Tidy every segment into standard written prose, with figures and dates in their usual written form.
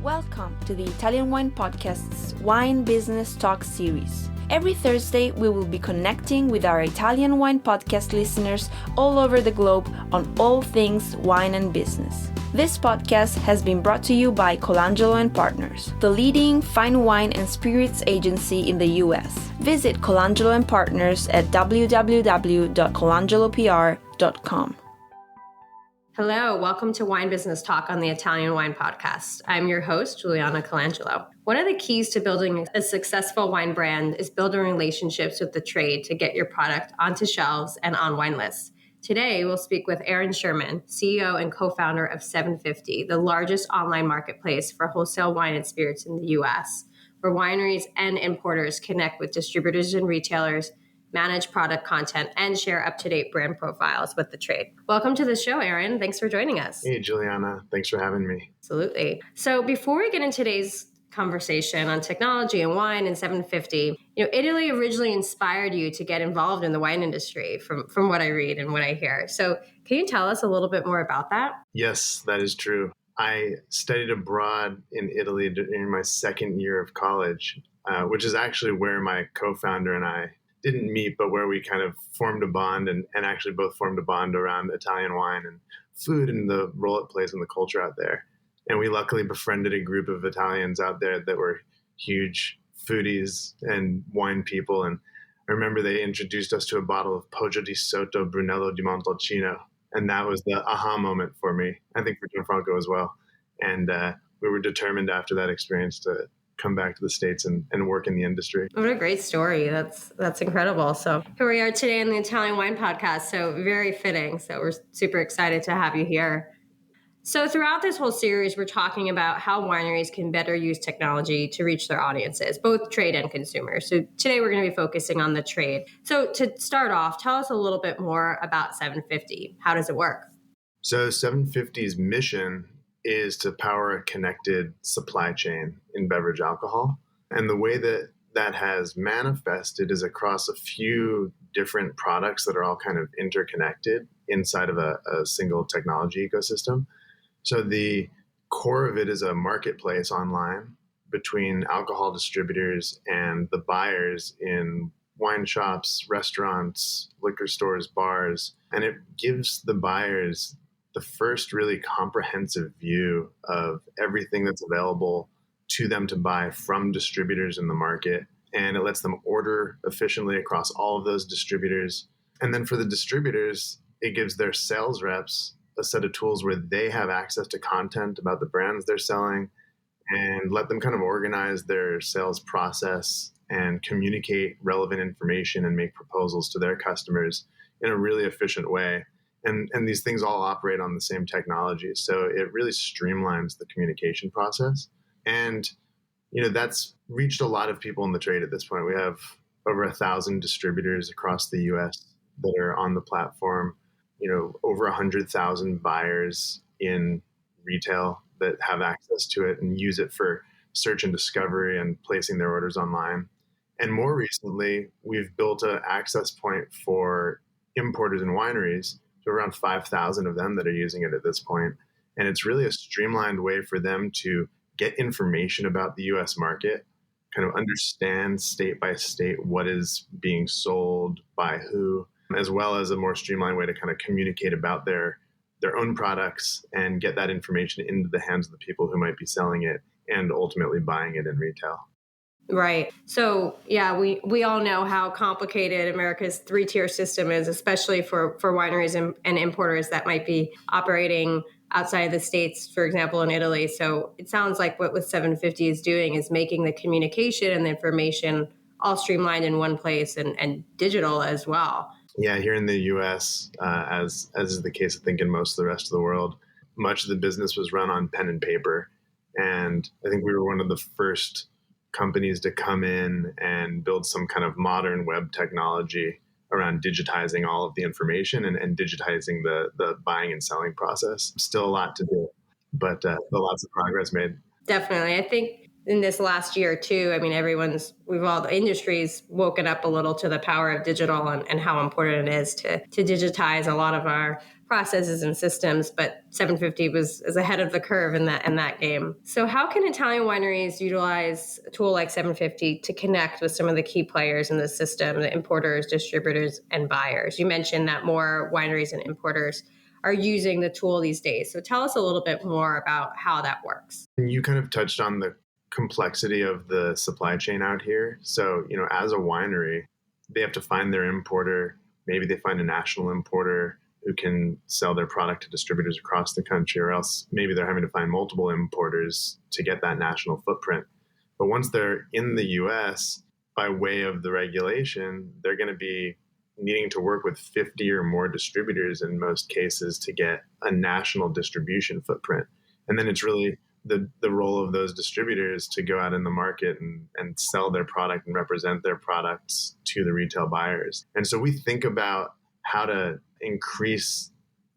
Welcome to the Italian Wine Podcast's Wine Business Talk series. Every Thursday, we will be connecting with our Italian wine podcast listeners all over the globe on all things wine and business. This podcast has been brought to you by Colangelo Partners, the leading fine wine and spirits agency in the US. Visit Colangelo Partners at www.colangelopr.com. Hello, welcome to Wine Business Talk on the Italian Wine Podcast. I'm your host, Juliana Colangelo. One of the keys to building a successful wine brand is building relationships with the trade to get your product onto shelves and on wine lists. Today, we'll speak with Aaron Sherman, CEO and co-founder of SevenFifty, the largest online marketplace for wholesale wine and spirits in the U.S., where wineries and importers connect with distributors and retailers, manage product content, and share up-to-date brand profiles with the trade. Welcome to the show, Aaron. Thanks for joining us. Hey, Juliana. Thanks for having me. Absolutely. So before we get into today's conversation on technology and wine and SevenFifty, Italy originally inspired you to get involved in the wine industry from what I read and what I hear. So can you tell us a little bit more about that? Yes, that is true. I studied abroad in Italy during my second year of college, which is actually where my co-founder and I didn't meet, but where we kind of formed a bond and actually both formed a bond around Italian wine and food and the role it plays in the culture out there. And we luckily befriended a group of Italians out there that were huge foodies and wine people. And I remember they introduced us to a bottle of Poggio di Sotto Brunello di Montalcino. And that was the aha moment for me. I think for Gianfranco as well. And we were determined after that experience to come back to the States and work in the industry. What a great story. That's incredible. So here we are today on the Italian Wine Podcast. So very fitting. So we're super excited to have you here. So throughout this whole series, we're talking about how wineries can better use technology to reach their audiences, both trade and consumers. So today we're going to be focusing on the trade. So to start off, tell us a little bit more about SevenFifty. How does it work? So SevenFifty's mission is to power a connected supply chain in beverage alcohol. And the way that has manifested is across a few different products that are all kind of interconnected inside of a single technology ecosystem. So the core of it is a marketplace online between alcohol distributors and the buyers in wine shops, restaurants, liquor stores, bars. And it gives the buyers the first really comprehensive view of everything that's available to them to buy from distributors in the market. And it lets them order efficiently across all of those distributors. And then for the distributors, it gives their sales reps a set of tools where they have access to content about the brands they're selling and let them kind of organize their sales process and communicate relevant information and make proposals to their customers in a really efficient way. And these things all operate on the same technology. So it really streamlines the communication process. And, that's reached a lot of people in the trade at this point. We have over 1,000 distributors across the US that are on the platform, over 100,000 buyers in retail that have access to it and use it for search and discovery and placing their orders online. And more recently, we've built an access point for importers and wineries, to around 5,000 of them that are using it at this point. And it's really a streamlined way for them to get information about the US market, kind of understand state by state what is being sold by who, as well as a more streamlined way to kind of communicate about their own products and get that information into the hands of the people who might be selling it and ultimately buying it in retail. Right. So, yeah, we all know how complicated America's three-tier system is, especially for wineries and importers that might be operating outside of the States, for example, in Italy. So it sounds like what SevenFifty is doing is making the communication and the information all streamlined in one place and digital as well. Yeah, here in the US, as is the case, I think, in most of the rest of the world, much of the business was run on pen and paper. And I think we were one of the first companies to come in and build some kind of modern web technology around digitizing all of the information and digitizing the buying and selling process. Still a lot to do, but lots of progress made. Definitely. I think in this last year too, I mean, the industry's woken up a little to the power of digital and how important it is to digitize a lot of our processes and systems. But 750 is ahead of the curve in that game. So how can Italian wineries utilize a tool like 750 to connect with some of the key players in the system, the importers, distributors, and buyers? You mentioned that more wineries and importers are using the tool these days. So tell us a little bit more about how that works. You kind of touched on the complexity of the supply chain out here. So, as a winery, they have to find their importer. Maybe they find a national importer who can sell their product to distributors across the country, or else maybe they're having to find multiple importers to get that national footprint. But once they're in the US, by way of the regulation, they're going to be needing to work with 50 or more distributors in most cases to get a national distribution footprint. And then it's really the role of those distributors to go out in the market and sell their product and represent their products to the retail buyers. And so we think about how to increase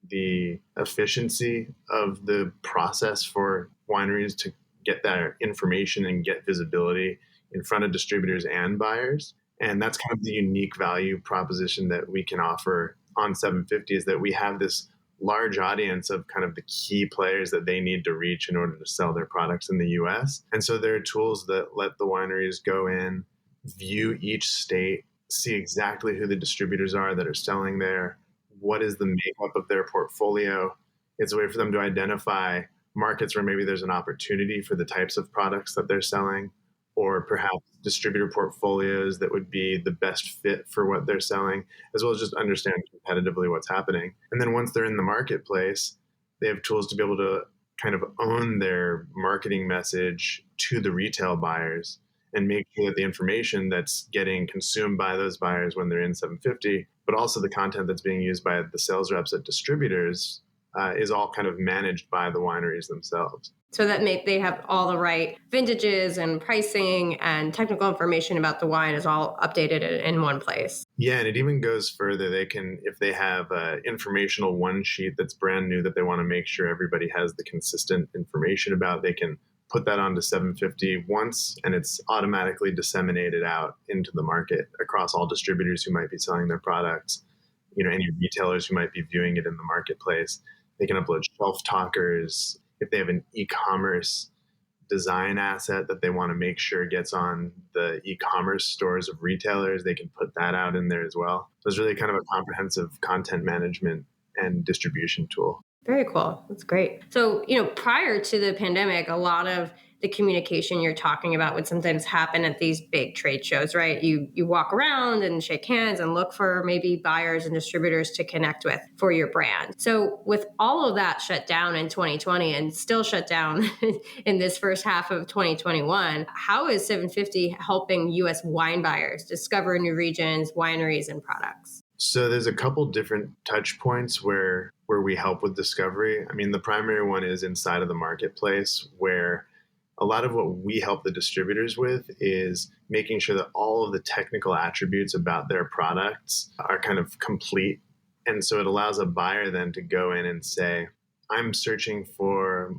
the efficiency of the process for wineries to get that information and get visibility in front of distributors and buyers. And that's kind of the unique value proposition that we can offer on 750, is that we have this large audience of kind of the key players that they need to reach in order to sell their products in the US. And so there are tools that let the wineries go in, view each state, see exactly who the distributors are that are selling there, what is the makeup of their portfolio. It's a way for them to identify markets where maybe there's an opportunity for the types of products that they're selling, or perhaps distributor portfolios that would be the best fit for what they're selling, as well as just understand competitively what's happening. And then once they're in the marketplace, they have tools to be able to kind of own their marketing message to the retail buyers and make sure that the information that's getting consumed by those buyers when they're in 750, but also the content that's being used by the sales reps at distributors, is all kind of managed by the wineries themselves. So that they have all the right vintages and pricing and technical information about the wine is all updated in one place. Yeah, and it even goes further. They can, if they have an informational one sheet that's brand new that they want to make sure everybody has the consistent information about, they can put that onto 750 once, and it's automatically disseminated out into the market across all distributors who might be selling their products, any retailers who might be viewing it in the marketplace. They can upload shelf talkers. If they have an e-commerce design asset that they want to make sure gets on the e-commerce stores of retailers, they can put that out in there as well. So it's really kind of a comprehensive content management and distribution tool. Very cool. That's great. So, prior to the pandemic, a lot of the communication you're talking about would sometimes happen at these big trade shows, right? You walk around and shake hands and look for maybe buyers and distributors to connect with for your brand. So with all of that shut down in 2020 and still shut down in this first half of 2021, how is 750 helping U.S. wine buyers discover new regions, wineries, and products? So there's a couple different touch points where we help with discovery. I mean, the primary one is inside of the marketplace, where a lot of what we help the distributors with is making sure that all of the technical attributes about their products are kind of complete. And so it allows a buyer then to go in and say, I'm searching for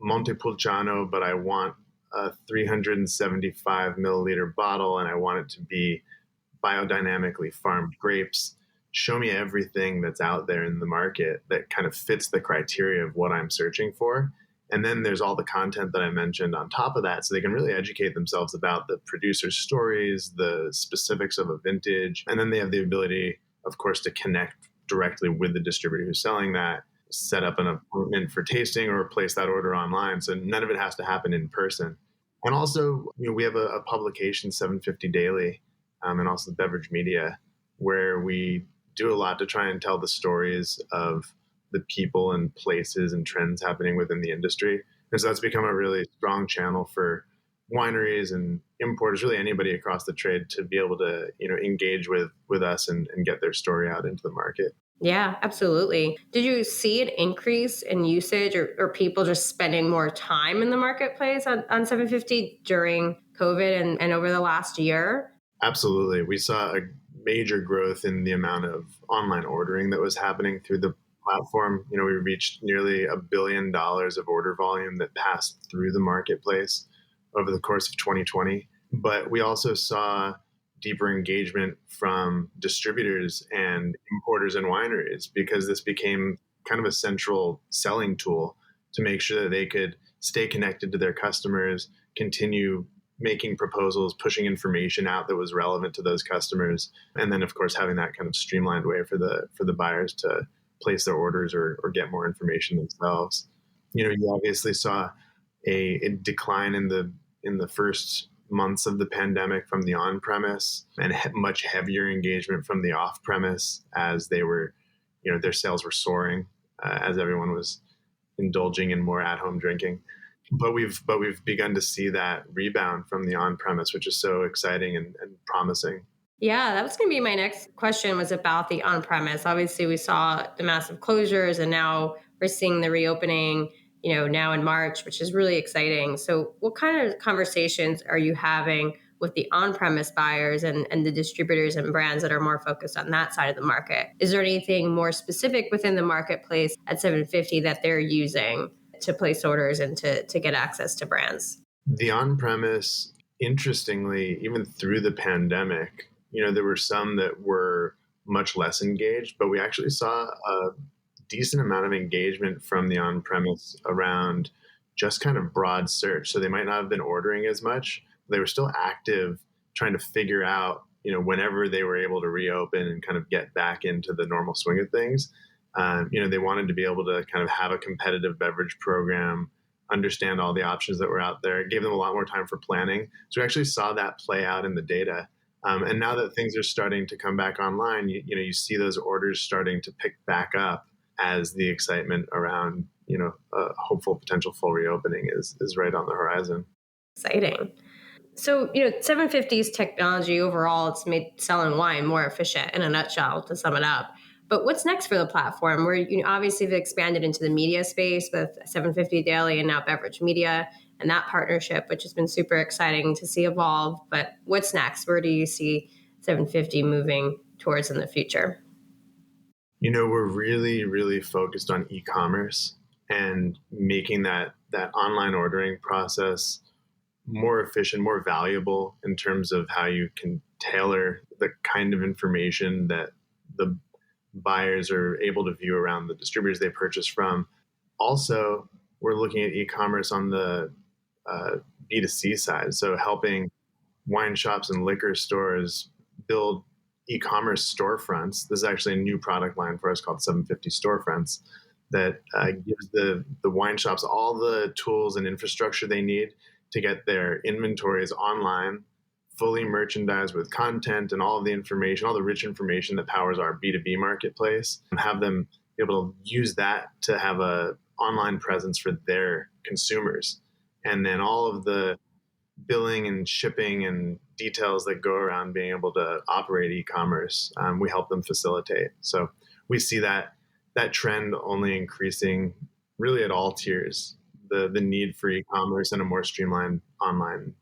Montepulciano, but I want a 375 milliliter bottle and I want it to be biodynamically farmed grapes. Show me everything that's out there in the market that kind of fits the criteria of what I'm searching for. And then there's all the content that I mentioned on top of that, so they can really educate themselves about the producer's stories, the specifics of a vintage. And then they have the ability, of course, to connect directly with the distributor who's selling that, set up an appointment for tasting or place that order online. So none of it has to happen in person. And also, we have a publication, 750 Daily, and also the beverage media, where we do a lot to try and tell the stories of the people and places and trends happening within the industry. And so that's become a really strong channel for wineries and importers, really anybody across the trade, to be able to, engage with us and get their story out into the market. Yeah, absolutely. Did you see an increase in usage or people just spending more time in the marketplace on 750 during COVID and over the last year? Absolutely. We saw a major growth in the amount of online ordering that was happening through the platform. We reached nearly $1 billion of order volume that passed through the marketplace over the course of 2020. But we also saw deeper engagement from distributors and importers and wineries, because this became kind of a central selling tool to make sure that they could stay connected to their customers, continue making proposals, pushing information out that was relevant to those customers, and then of course having that kind of streamlined way for the buyers to place their orders or get more information themselves. You obviously saw a decline in the first months of the pandemic from the on-premise, and much heavier engagement from the off-premise as they were, their sales were soaring as everyone was indulging in more at-home drinking. But we've begun to see that rebound from the on-premise, which is so exciting and promising. Yeah, that was going to be my next question, was about the on-premise. Obviously, we saw the massive closures, and now we're seeing the reopening, now in March, which is really exciting. So what kind of conversations are you having with the on-premise buyers and the distributors and brands that are more focused on that side of the market? Is there anything more specific within the marketplace at SevenFifty that they're using to place orders and to get access to brands? The on-premise, interestingly, even through the pandemic, there were some that were much less engaged, but we actually saw a decent amount of engagement from the on-premise around just kind of broad search. So they might not have been ordering as much. They were still active, trying to figure out, whenever they were able to reopen and kind of get back into the normal swing of things. They wanted to be able to kind of have a competitive beverage program, understand all the options that were out there. It gave them a lot more time for planning. So we actually saw that play out in the data. And now that things are starting to come back online, you see those orders starting to pick back up as the excitement around, a hopeful potential full reopening is right on the horizon. Exciting. So, SevenFifty's technology overall, it's made selling wine more efficient, in a nutshell, to sum it up. But what's next for the platform? Where obviously they've expanded into the media space with SevenFifty Daily and now Beverage Media and that partnership, which has been super exciting to see evolve. But what's next? Where do you see SevenFifty moving towards in the future? We're really, really focused on e-commerce and making that online ordering process more efficient, more valuable in terms of how you can tailor the kind of information that the buyers are able to view around the distributors they purchase from. Also, we're looking at e-commerce on the B2C side, so helping wine shops and liquor stores build e-commerce storefronts. This is actually a new product line for us called SevenFifty Storefronts that gives the wine shops all the tools and infrastructure they need to get their inventories online, fully merchandised with content and all of the information, all the rich information that powers our B2B marketplace, and have them be able to use that to have a online presence for their consumers. And then all of the billing and shipping and details that go around being able to operate e-commerce, we help them facilitate. So we see that trend only increasing really at all tiers, the need for e-commerce and a more streamlined online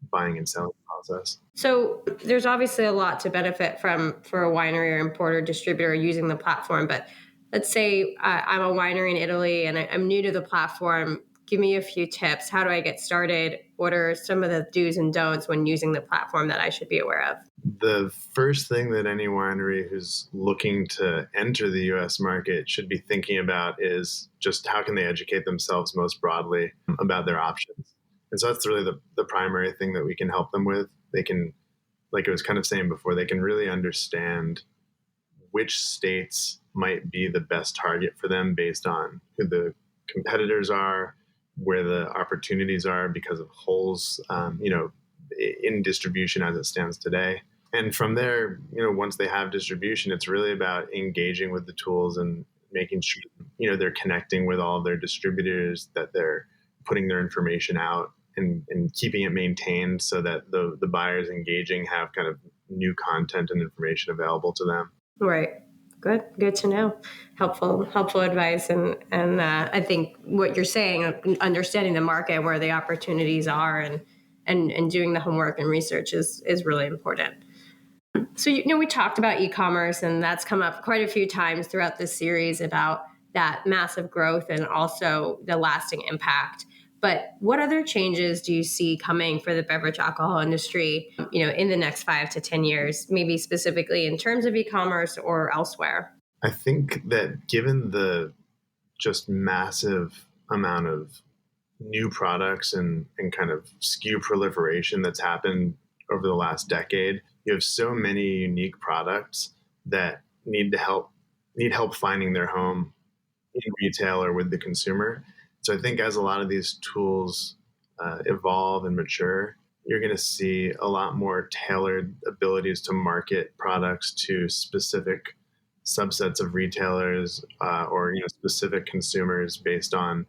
buying and selling process. So there's obviously a lot to benefit from for a winery or importer distributor using the platform. But let's say I'm a winery in Italy and I'm new to the platform. Give me a few tips. How do I get started? What are some of the do's and don'ts when using the platform that I should be aware of? The first thing that any winery who's looking to enter the U.S. market should be thinking about is just how can they educate themselves most broadly about their options. And so that's really the primary thing that we can help them with. They can, like I was kind of saying before, they can really understand which states might be the best target for them based on who the competitors are, where the opportunities are because of holes, in distribution as it stands today. And from there, once they have distribution, it's really about engaging with the tools and making sure, they're connecting with all of their distributors, that they're putting their information out and keeping it maintained so that the buyers engaging have kind of new content and information available to them. Right. Good to know. Helpful advice. And I think what you're saying, understanding the market, where the opportunities are and doing the homework and research is really important. So, we talked about e-commerce, and that's come up quite a few times throughout this series about that massive growth and also the lasting impact But what other changes do you see coming for the beverage alcohol industry, in the next 5 to 10 years, maybe specifically in terms of e-commerce or elsewhere? I think that given the just massive amount of new products and kind of SKU proliferation that's happened over the last decade, you have so many unique products that need help finding their home in retail or with the consumer. So I think as a lot of these tools evolve and mature, you're going to see a lot more tailored abilities to market products to specific subsets of retailers or specific consumers based on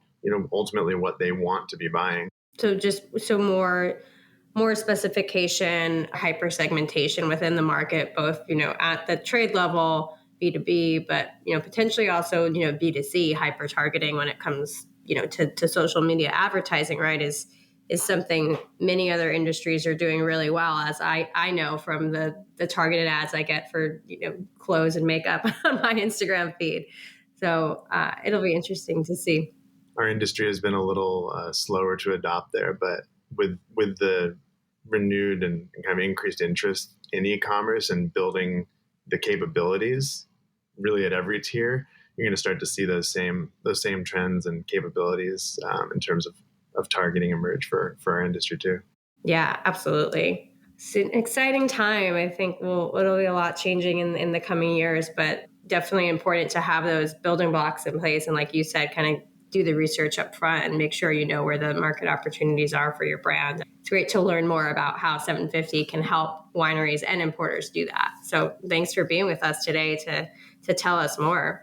ultimately what they want to be buying. So more specification, hyper segmentation within the market, both at the trade level, B2B, but potentially also B2C, hyper targeting when it comes to social media advertising, right, is something many other industries are doing really well, as I know from the targeted ads I get for clothes and makeup on my Instagram feed. So it'll be interesting to see. Our industry has been a little slower to adopt there, but with the renewed and kind of increased interest in e-commerce and building the capabilities really at every tier, you're going to start to see those same trends and capabilities in terms of targeting emerge for our industry too. Yeah, absolutely. It's an exciting time. I think it'll be a lot changing in the coming years, but definitely important to have those building blocks in place. And like you said, kind of do the research up front and make sure you know where the market opportunities are for your brand. It's great to learn more about how 750 can help wineries and importers do that. So thanks for being with us today to tell us more.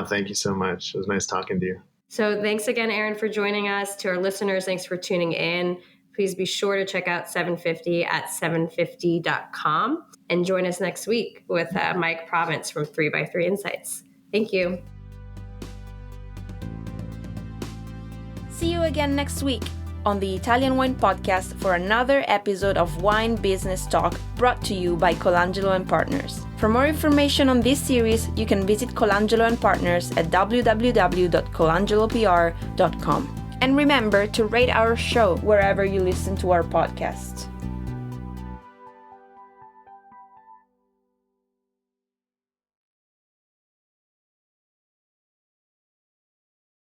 Thank you so much. It was nice talking to you. So thanks again, Aaron, for joining us. To our listeners, thanks for tuning in. Please be sure to check out 750 at 750.com and join us next week with Mike Province from 3x3 Insights. Thank you. See you again next week on the Italian Wine Podcast for another episode of Wine Business Talk brought to you by Colangelo Partners. For more information on this series, you can visit Colangelo Partners at www.colangelopr.com. And remember to rate our show wherever you listen to our podcast.